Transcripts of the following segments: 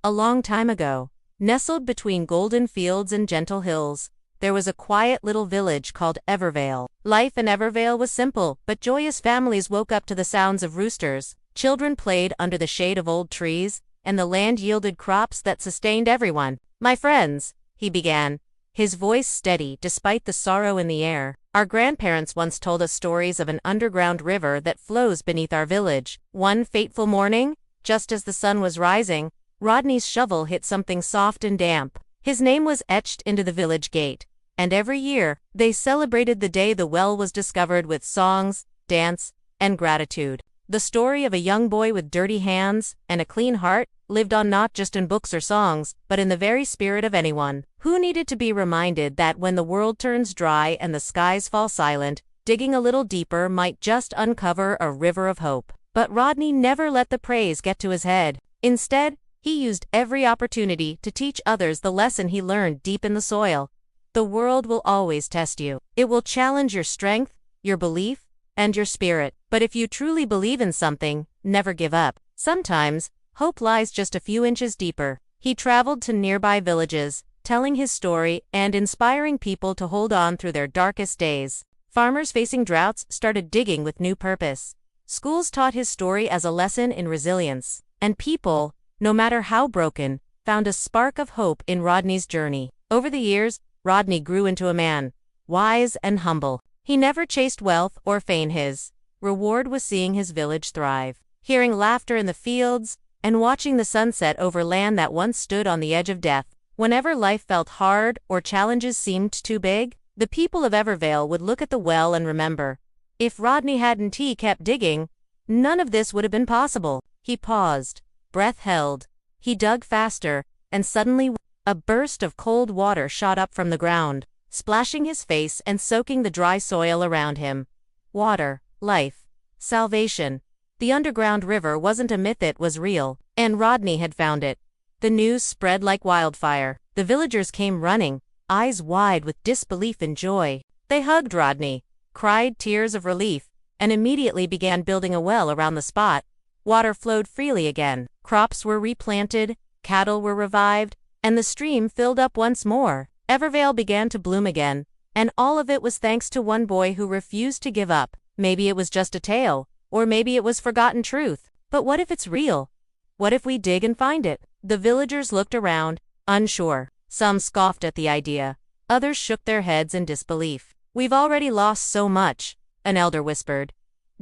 A long time ago, nestled between golden fields and gentle hills, there was a quiet little village called Evervale. Life in Evervale was simple, but joyous families woke up to the sounds of roosters, children played under the shade of old trees, and the land yielded crops that sustained everyone. "My friends," he began, his voice steady despite the sorrow in the air, "our grandparents once told us stories of an underground river that flows beneath our village. One fateful morning, just as the sun was rising, Rodney's shovel hit something soft and damp. His name was etched into the village gate, and every year, they celebrated the day the well was discovered with songs, dance, and gratitude. The story of a young boy with dirty hands and a clean heart lived on not just in books or songs, but in the very spirit of anyone who needed to be reminded that when the world turns dry and the skies fall silent, digging a little deeper might just uncover a river of hope." But Rodney never let the praise get to his head. Instead, he used every opportunity to teach others the lesson he learned deep in the soil. The world will always test you. It will challenge your strength, your belief, and your spirit. But if you truly believe in something, never give up. Sometimes, hope lies just a few inches deeper. He traveled to nearby villages, telling his story and inspiring people to hold on through their darkest days. Farmers facing droughts started digging with new purpose. Schools taught his story as a lesson in resilience. And people, no matter how broken, found a spark of hope in Rodney's journey. Over the years, Rodney grew into a man, wise and humble. He never chased wealth or fame. His reward was seeing his village thrive, hearing laughter in the fields, and watching the sunset over land that once stood on the edge of death. Whenever life felt hard or challenges seemed too big, the people of Evervale would look at the well and remember, if Rodney hadn't kept digging, none of this would have been possible. He paused, breath held, he dug faster, and suddenly a burst of cold water shot up from the ground, splashing his face and soaking the dry soil around him. Water, life, salvation. The underground river wasn't a myth, it was real, and Rodney had found it. The news spread like wildfire. The villagers came running, eyes wide with disbelief and joy. They hugged Rodney, cried tears of relief, and immediately began building a well around the spot. Water flowed freely again, crops were replanted, cattle were revived, and the stream filled up once more. Evervale began to bloom again, and all of it was thanks to one boy who refused to give up. Maybe it was just a tale, or maybe it was forgotten truth. But what if it's real? What if we dig and find it? The villagers looked around, unsure. Some scoffed at the idea. Others shook their heads in disbelief. "We've already lost so much," an elder whispered.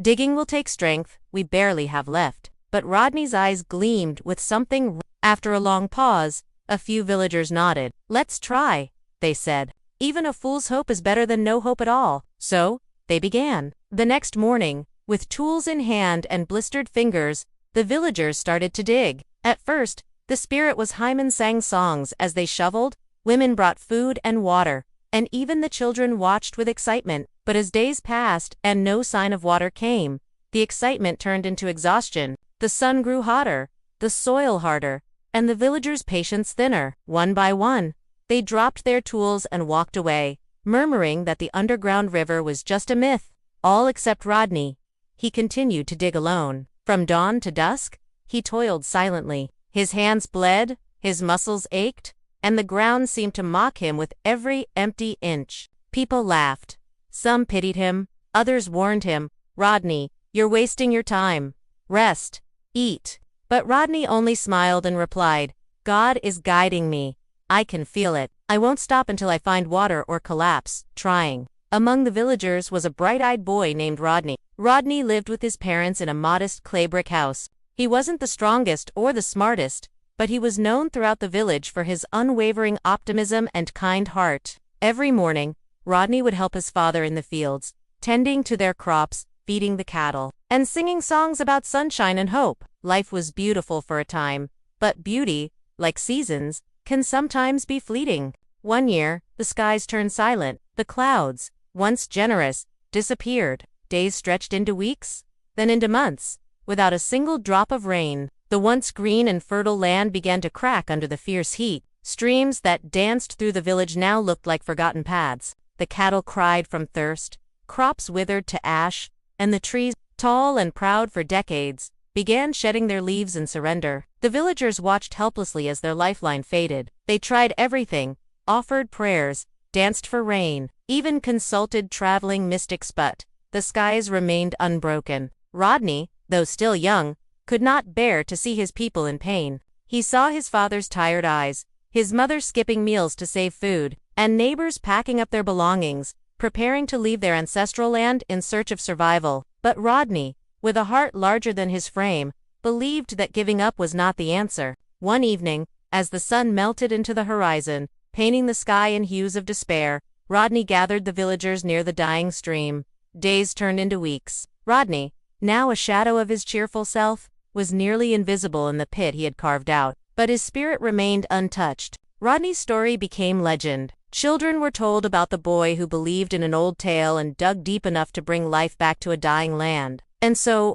"Digging will take strength, we barely have left." But Rodney's eyes gleamed with something. After a long pause, a few villagers nodded. "Let's try," they said. "Even a fool's hope is better than no hope at all." So, they began. The next morning, with tools in hand and blistered fingers, the villagers started to dig. At first, the spirit was Hymen sang songs as they shoveled, women brought food and water, and even the children watched with excitement. But as days passed and no sign of water came, the excitement turned into exhaustion. The sun grew hotter, the soil harder, and the villagers' patience thinner. One by one, they dropped their tools and walked away, murmuring that the underground river was just a myth. All except Rodney. He continued to dig alone. From dawn to dusk, he toiled silently. His hands bled, his muscles ached, and the ground seemed to mock him with every empty inch. People laughed. Some pitied him, others warned him, "Rodney, you're wasting your time. Rest, eat." But Rodney only smiled and replied, "God is guiding me. I can feel it. I won't stop until I find water or collapse, trying." Among the villagers was a bright-eyed boy named Rodney. Rodney lived with his parents in a modest clay brick house. He wasn't the strongest or the smartest, but he was known throughout the village for his unwavering optimism and kind heart. Every morning, Rodney would help his father in the fields, tending to their crops, feeding the cattle, and singing songs about sunshine and hope. Life was beautiful for a time, but beauty, like seasons, can sometimes be fleeting. One year, the skies turned silent. The clouds, once generous, disappeared. Days stretched into weeks, then into months, without a single drop of rain. The once green and fertile land began to crack under the fierce heat. Streams that danced through the village now looked like forgotten paths. The cattle cried from thirst, crops withered to ash, and the trees, tall and proud for decades, began shedding their leaves in surrender. The villagers watched helplessly as their lifeline faded. They tried everything, offered prayers, danced for rain, even consulted traveling mystics, but the skies remained unbroken. Rodney, though still young, could not bear to see his people in pain. He saw his father's tired eyes, his mother skipping meals to save food, and neighbors packing up their belongings, preparing to leave their ancestral land in search of survival. But Rodney, with a heart larger than his frame, believed that giving up was not the answer. One evening, as the sun melted into the horizon, painting the sky in hues of despair, Rodney gathered the villagers near the dying stream. Days turned into weeks. Rodney, now a shadow of his cheerful self, was nearly invisible in the pit he had carved out, but his spirit remained untouched. Rodney's story became legend. Children were told about the boy who believed in an old tale and dug deep enough to bring life back to a dying land. And so,